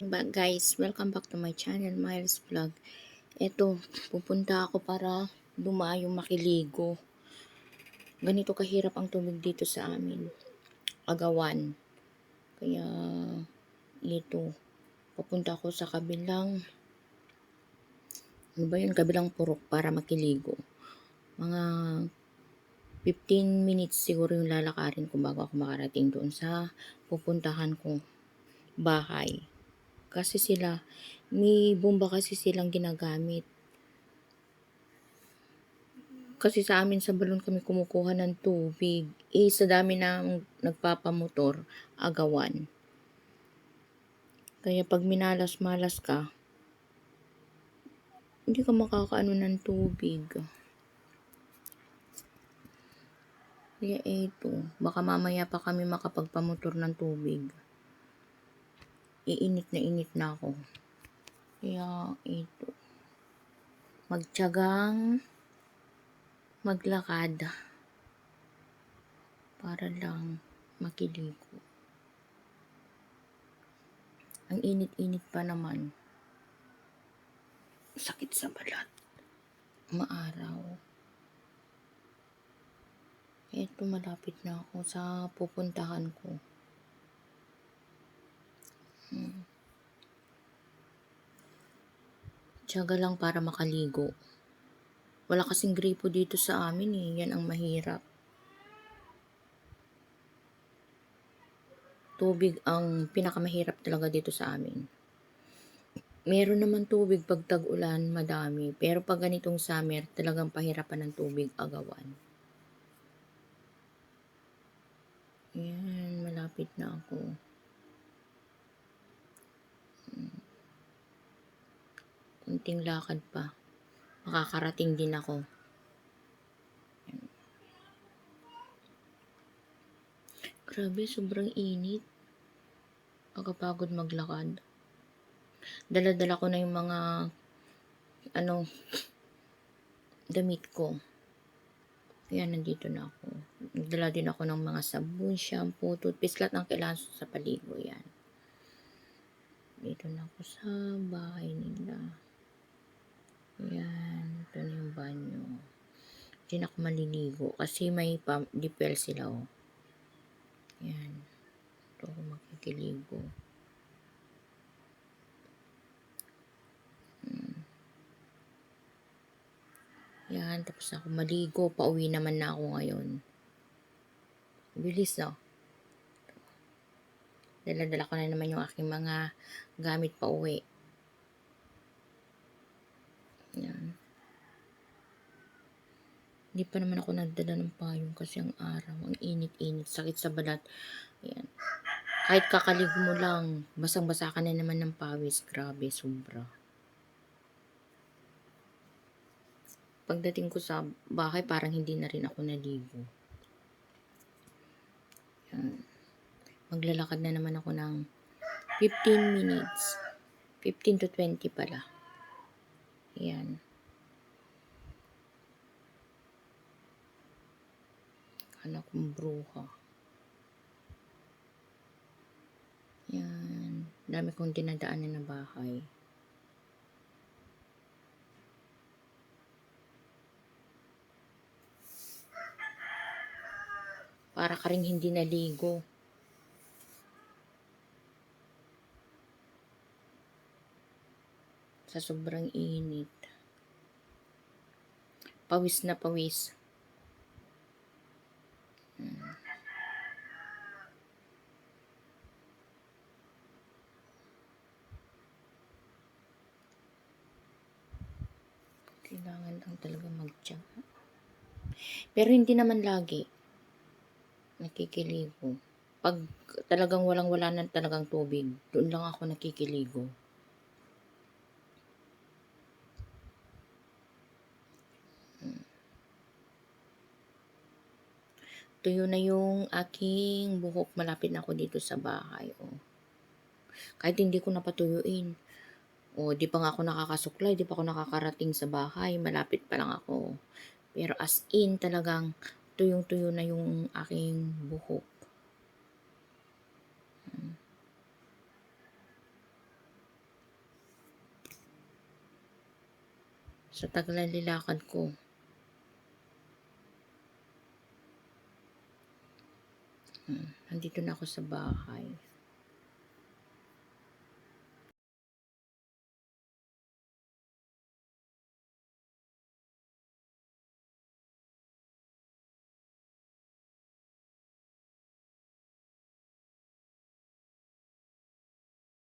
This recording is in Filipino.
Guys, welcome back to my channel, Miles Vlog. Eto, pupunta ako para dumayo makiligo. Ganito kahirap ang tubig dito sa amin. Agawan. Kaya, ito, pupunta ako sa kabilang purok para makiligo. Mga 15 minutes siguro yung lalakarin ko bago ako makarating doon sa pupuntahan kong bahay. Kasi may bomba kasi silang ginagamit. Kasi sa amin sa balon kami kumukuha ng tubig. Sa dami na nagpapamotor, agawan. Kaya pag minalas-malas ka, hindi ka makakaano ng tubig. Kaya eto, baka mamaya pa kami makapagpamotor ng tubig. Init na ako. Kaya eto, magtiyagang maglakad para lang makiligo. Ang init-init pa naman. Sakit sa balat. Maaraw. Eto, malapit na ako sa pupuntahan ko. Tiyaga lang para makaligo. Wala kasing gripo dito sa amin eh. Yan ang mahirap. Tubig ang pinakamahirap talaga dito sa amin. Meron naman tubig pag tag-ulan, madami. Pero pag ganitong summer, talagang pahirapan ng tubig, agawan. Yan, malapit na ako. Kunting lakad pa. Makakarating din ako. Grabe, sobrang init. Pagkapagod maglakad. Dala-dala ko na yung mga damit ko. Kaya nandito na ako. Nagdala din ako ng mga sabon, shampoo, toothpaste, lahat ng kailangan sa paligo. Yan. Dito na ako sa bahay nila. Yan. Ito na yung banyo. Hindi na ako maliligo kasi may dipel sila. Oh. Yan. Ito ako makikiligo. Yan. Tapos ako maligo. Pauwi naman na ako ngayon. Bilis, no? Dala-dala ko na naman yung aking mga gamit pa uwi. Yan. Hindi pa naman ako nagdala ng payong kasi ang araw, ang init-init, sakit sa balat. Yan. Kahit kakaligo mo lang, basang-basa ka na naman ng pawis. Grabe, sobra. Pagdating ko sa bahay, parang hindi na rin ako naligo. Yan. Maglalakad na naman ako ng 15 minutes. 15 to 20 pala. Yan. Anak kong bruha. Yan. Dami kong dinadaanan na bahay. Para ka rin hindi naligo. Sa sobrang init. Pawis na pawis. Kailangan lang talaga magtiyaga. Pero hindi naman lagi nakikiligo. Pag talagang walang-wala na talagang tubig, doon lang ako nakikiligo. Tuyo na yung aking buhok. Malapit na ako dito sa bahay. Oh. Kahit hindi ko napatuyuin. Di pa nga ako nakakasuklay, di pa ako nakakarating sa bahay. Malapit pa lang ako. Pero as in talagang tuyong-tuyo na yung aking buhok. Sa tagal ng nilakad ko. Nandito na ako sa bahay.